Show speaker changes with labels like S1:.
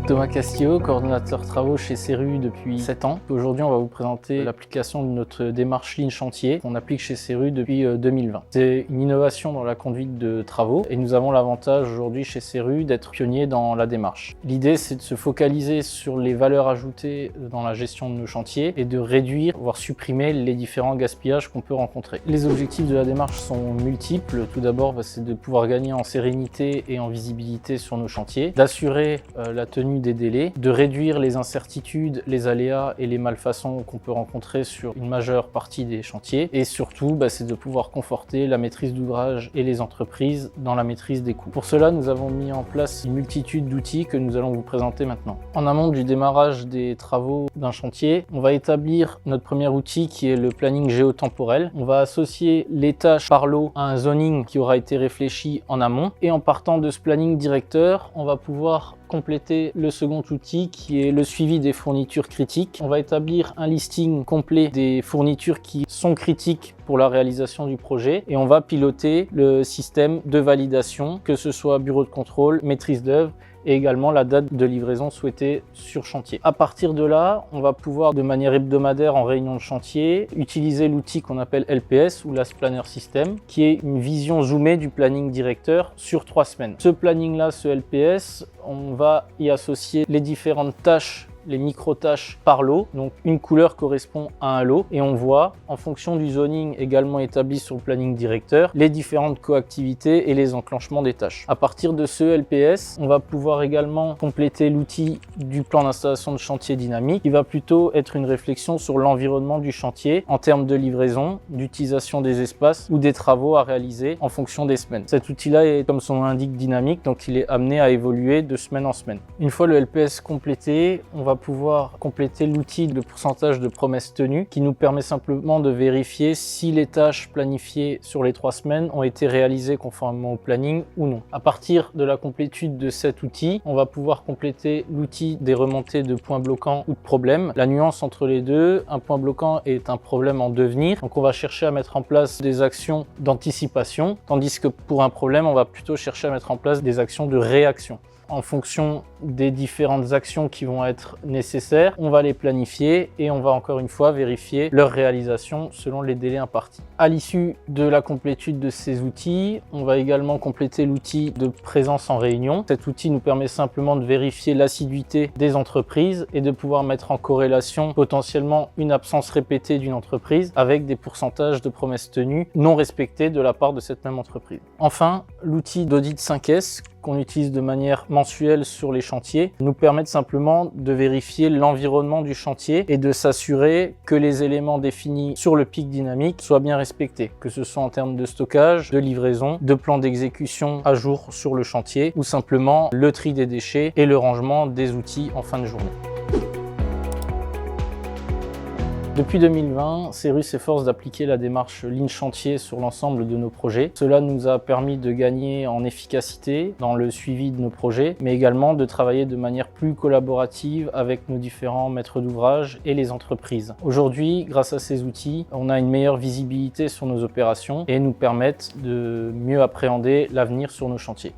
S1: Thomas Castillo, coordonnateur travaux chez Ceru depuis 7 ans. Aujourd'hui, on va vous présenter l'application de notre démarche Lean Chantier qu'on applique chez Ceru depuis 2020. C'est une innovation dans la conduite de travaux et nous avons l'avantage aujourd'hui chez Ceru d'être pionniers dans la démarche. L'idée, c'est de se focaliser sur les valeurs ajoutées dans la gestion de nos chantiers et de réduire, voire supprimer les différents gaspillages qu'on peut rencontrer. Les objectifs de la démarche sont multiples. Tout d'abord, c'est de pouvoir gagner en sérénité et en visibilité sur nos chantiers, d'assurer la tenue des délais, de réduire les incertitudes, les aléas et les malfaçons qu'on peut rencontrer sur une majeure partie des chantiers et surtout c'est de pouvoir conforter la maîtrise d'ouvrage et les entreprises dans la maîtrise des coûts. Pour cela, nous avons mis en place une multitude d'outils que nous allons vous présenter maintenant. En amont du démarrage des travaux d'un chantier, on va établir notre premier outil qui est le planning géotemporel. On va associer les tâches par lot à un zoning qui aura été réfléchi en amont et en partant de ce planning directeur, on va pouvoir compléter le second outil qui est le suivi des fournitures critiques. On va établir un listing complet des fournitures qui sont critiques pour la réalisation du projet et on va piloter le système de validation, que ce soit bureau de contrôle, maîtrise d'œuvre et également la date de livraison souhaitée sur chantier. À partir de là, on va pouvoir de manière hebdomadaire en réunion de chantier utiliser l'outil qu'on appelle LPS ou Last Planner System qui est une vision zoomée du planning directeur sur 3 semaines. Ce planning-là, ce LPS, on va y associer les différentes tâches, les micro-tâches par lot, donc une couleur correspond à un lot et on voit en fonction du zoning également établi sur le planning directeur les différentes coactivités et les enclenchements des tâches. À partir de ce LPS, on va pouvoir également compléter l'outil du plan d'installation de chantier dynamique qui va plutôt être une réflexion sur l'environnement du chantier en termes de livraison, d'utilisation des espaces ou des travaux à réaliser en fonction des semaines. Cet outil-là est, comme son nom l'indique, dynamique, donc il est amené à évoluer de semaine en semaine. Une fois le LPS complété, on va pouvoir compléter l'outil de pourcentage de promesses tenues qui nous permet simplement de vérifier si les tâches planifiées sur les 3 semaines ont été réalisées conformément au planning ou non. À partir de la complétude de cet outil, on va pouvoir compléter l'outil des remontées de points bloquants ou de problèmes. La nuance entre les deux, un point bloquant est un problème en devenir, donc on va chercher à mettre en place des actions d'anticipation, tandis que pour un problème, on va plutôt chercher à mettre en place des actions de réaction. En fonction des différentes actions qui vont être nécessaires, on va les planifier et on va encore une fois vérifier leur réalisation selon les délais impartis. À l'issue de la complétude de ces outils, on va également compléter l'outil de présence en réunion. Cet outil nous permet simplement de vérifier l'assiduité des entreprises et de pouvoir mettre en corrélation potentiellement une absence répétée d'une entreprise avec des pourcentages de promesses tenues non respectées de la part de cette même entreprise. Enfin, l'outil d'audit 5S qu'on utilise de manière mensuelle sur les chantiers nous permettent simplement de vérifier l'environnement du chantier et de s'assurer que les éléments définis sur le pic dynamique soient bien respectés, que ce soit en termes de stockage, de livraison, de plan d'exécution à jour sur le chantier ou simplement le tri des déchets et le rangement des outils en fin de journée. Depuis 2020, Ceru s'efforce d'appliquer la démarche Lean Chantier sur l'ensemble de nos projets. Cela nous a permis de gagner en efficacité dans le suivi de nos projets, mais également de travailler de manière plus collaborative avec nos différents maîtres d'ouvrage et les entreprises. Aujourd'hui, grâce à ces outils, on a une meilleure visibilité sur nos opérations et nous permettent de mieux appréhender l'avenir sur nos chantiers.